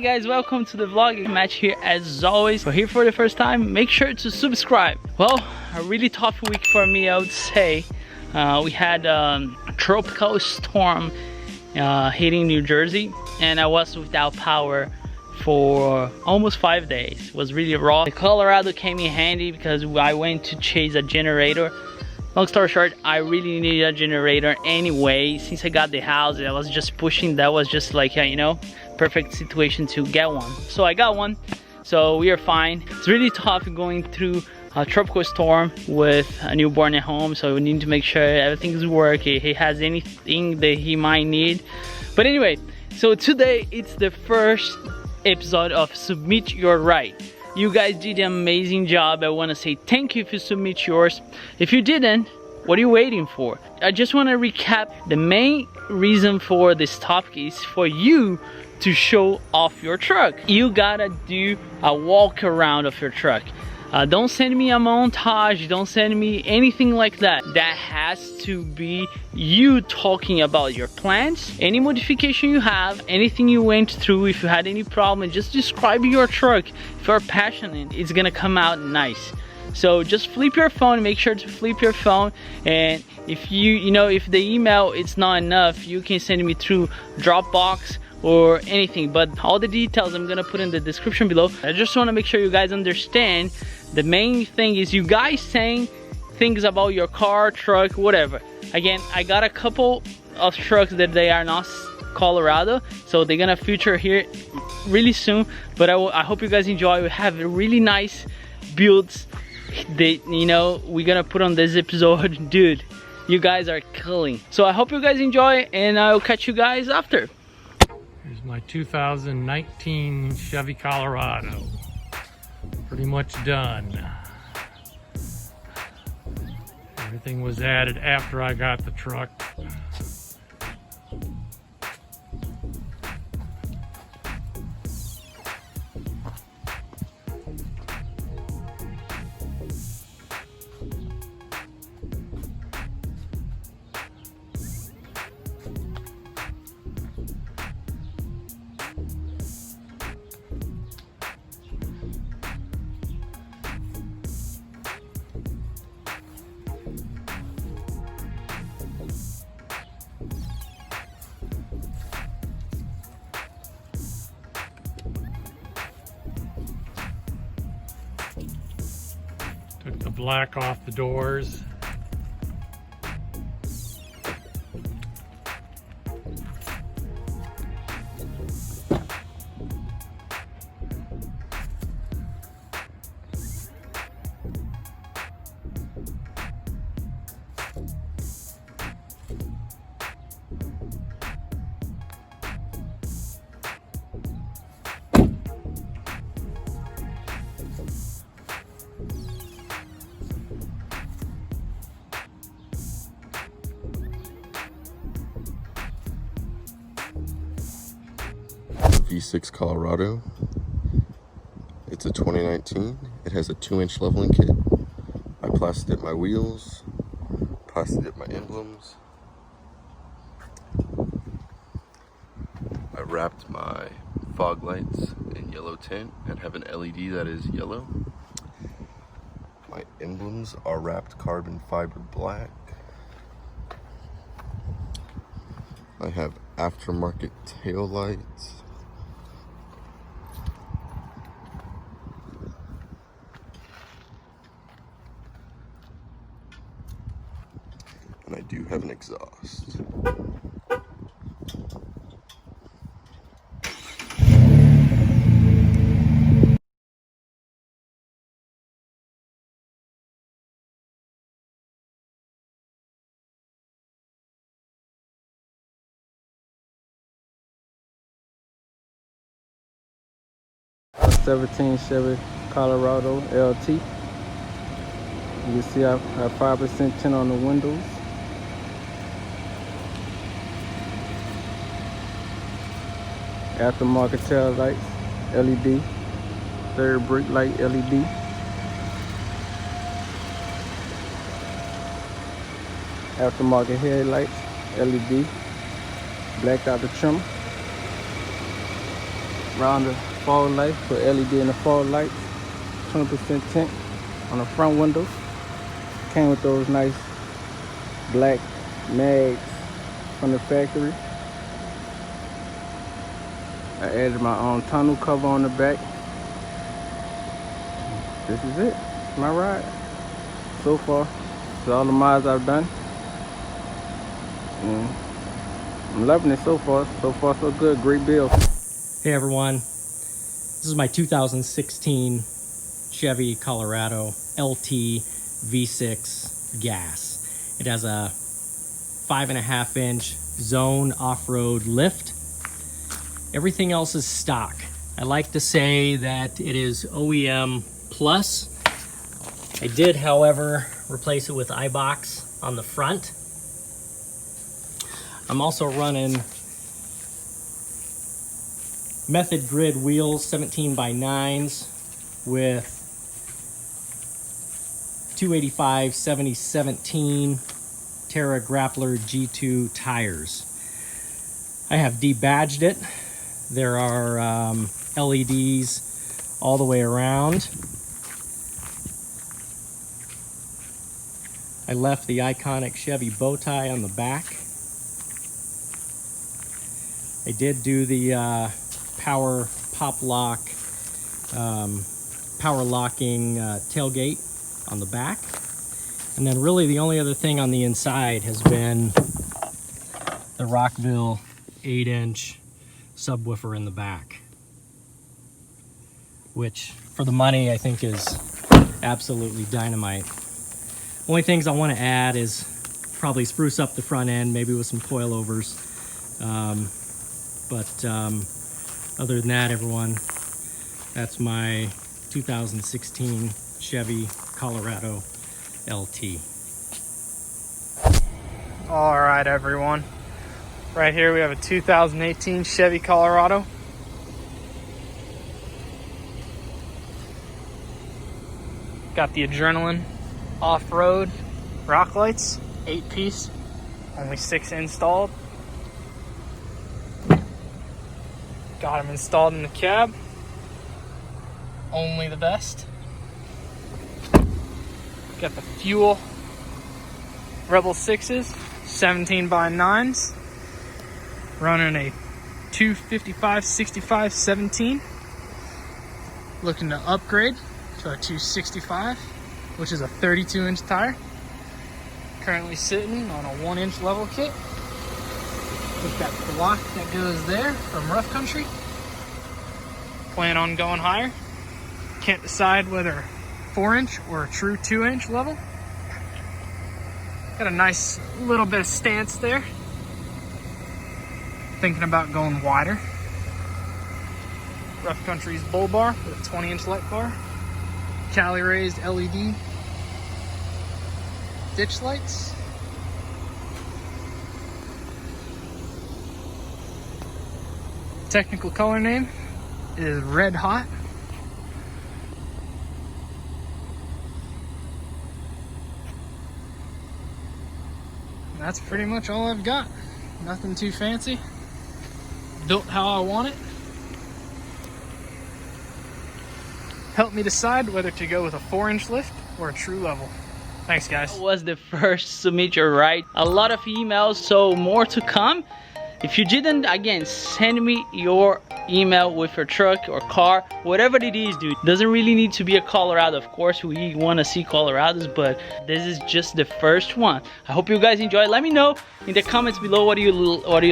guys, welcome to the vlog. Match here as always. If you're here for the first time, make sure to subscribe. Well, a really tough week for me, I would say. We had a tropical storm hitting New Jersey, and I was without power for almost 5 days. It was really rough. The Colorado came in handy because I went to chase a generator. Long story short, I really needed a generator anyway. Since I got the house, I was just pushing. That was just like, you know, perfect situation to get one. So I got one, so we are fine. It's really tough going through a tropical storm with a newborn at home, so we need to make sure everything is working. He has anything that he might need. But anyway, so today it's the first episode of Submit Your Ride. You guys did an amazing job. I want to say thank you if you submit yours. If you didn't, what are you waiting for? I just want to recap. The main reason for this topic is for you to show off your truck. You gotta do a walk around of your truck. Don't send me a montage, don't send me anything like that. That has to be you talking about your plans, any modification you have, anything you went through. If you had any problem, just describe your truck. If you're passionate, it's gonna come out nice. So just flip your phone, make sure to flip your phone. And if if the email is not enough, you can send me through Dropbox or anything, but all the details I'm gonna put in the description below. I just want to make sure you guys understand the main thing is you guys saying things about your car, truck, whatever. Again, I got a couple of trucks that they are not Colorado, so they're gonna feature here really soon. But I hope you guys enjoy. We have really nice builds that we're gonna put on this episode. Dude, you guys are killing. So I hope you guys enjoy, and I'll catch you guys after. Here's my 2019 Chevy Colorado. Pretty much done. Everything was added after I got the truck. Took the black off the doors. V6 Colorado. It's a 2019. It has a 2-inch leveling kit. I plastered my wheels, plastered my emblems. I wrapped my fog lights in yellow tint and have an LED that is yellow. My emblems are wrapped carbon fiber black. I have aftermarket tail lights. And I do have an exhaust. '17 Chevy Colorado LT. You can see I have 5% tint on the windows. Aftermarket tail lights, LED. Third brake light, LED. Aftermarket headlights, LED. Blacked out the trim. around the fog light, put LED in the fog lights, 20% tint on the front windows. Came with those nice black mags from the factory. I added my own tonneau cover on the back. This is it, my ride. So far, it's all the miles I've done. And I'm loving it so far. So far, so good. Great build. Hey everyone, this is my 2016 Chevy Colorado LT V6 gas. It has a 5.5-inch zone off-road lift. Everything else is stock. I like to say that it is OEM plus. I did, however, replace it with iBox on the front. I'm also running Method Grid wheels, 17x9s with 285/70/17 Terra Grappler G2 tires. I have debadged it. There are LEDs all the way around. I left the iconic Chevy bow tie on the back. I did do the power pop lock, power locking tailgate on the back. And then really the only other thing on the inside has been the Rockville 8-inch subwoofer in the back, which for the money I think is absolutely dynamite. Only things I want to add is probably spruce up the front end, maybe with some coilovers. Other than that, everyone, that's my 2016 Chevy Colorado LT. All right, everyone. Right here we have a 2018 Chevy Colorado. Got the Adrenaline off-road rock lights, 8-piece, only 6 installed. Got them installed in the cab. Only the best. Got the Fuel Rebel 6s, 17x9s. Running a 255/65/17. Looking to upgrade to a 265, which is a 32-inch tire. Currently sitting on a 1-inch level kit. With that block that goes there from Rough Country. Plan on going higher. Can't decide whether 4-inch or a true 2-inch level. Got a nice little bit of stance there. Thinking about going wider. Rough Country's bull bar with a 20-inch light bar. Cali raised LED ditch lights. Technical color name is Red Hot. And that's pretty much all I've got. Nothing too fancy. Built how I want it. Help me decide whether to go with a 4-inch lift or a true level. Thanks, guys. That was the first Submit Your Ride. A lot of emails, so more to come. If you didn't, again, send me your email with your truck or car, whatever it is, dude. Doesn't really need to be a Colorado. Of course, we want to see Colorados, but this is just the first one. I hope you guys enjoy. Let me know in the comments below what you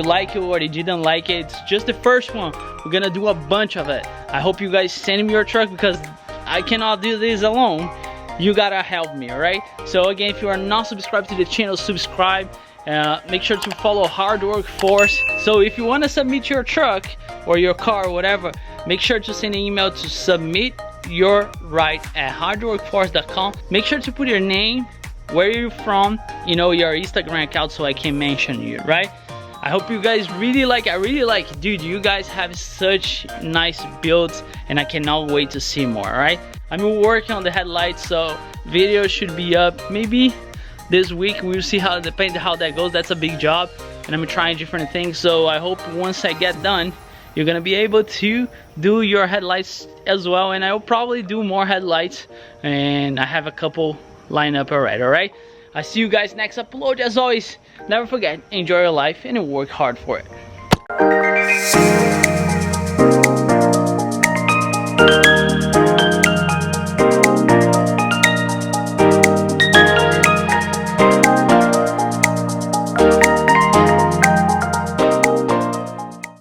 like it, what you didn't like it. It's just the first one. We're gonna do a bunch of it. I hope you guys send me your truck because I cannot do this alone. You gotta help me, all right? So again, if you are not subscribed to the channel, subscribe. Make sure to follow Hard Work Force. So if you want to submit your truck or your car or whatever, make sure to send an email to submityourride@hardworkforce.com. Make sure to put your name, where you're from, you know, your Instagram account, so I can mention you, right? I hope you guys really like it. I really like it. Dude, you guys have such nice builds and I cannot wait to see more, all right? I'm working on the headlights, so video should be up maybe this week. We'll see how, depending how that goes. That's a big job and I'm trying different things, so I hope once I get done you're gonna be able to do your headlights as well, and I will probably do more headlights, and I have a couple lined up already. All right, I see you guys next upload. As always, never forget, enjoy your life and work hard for it.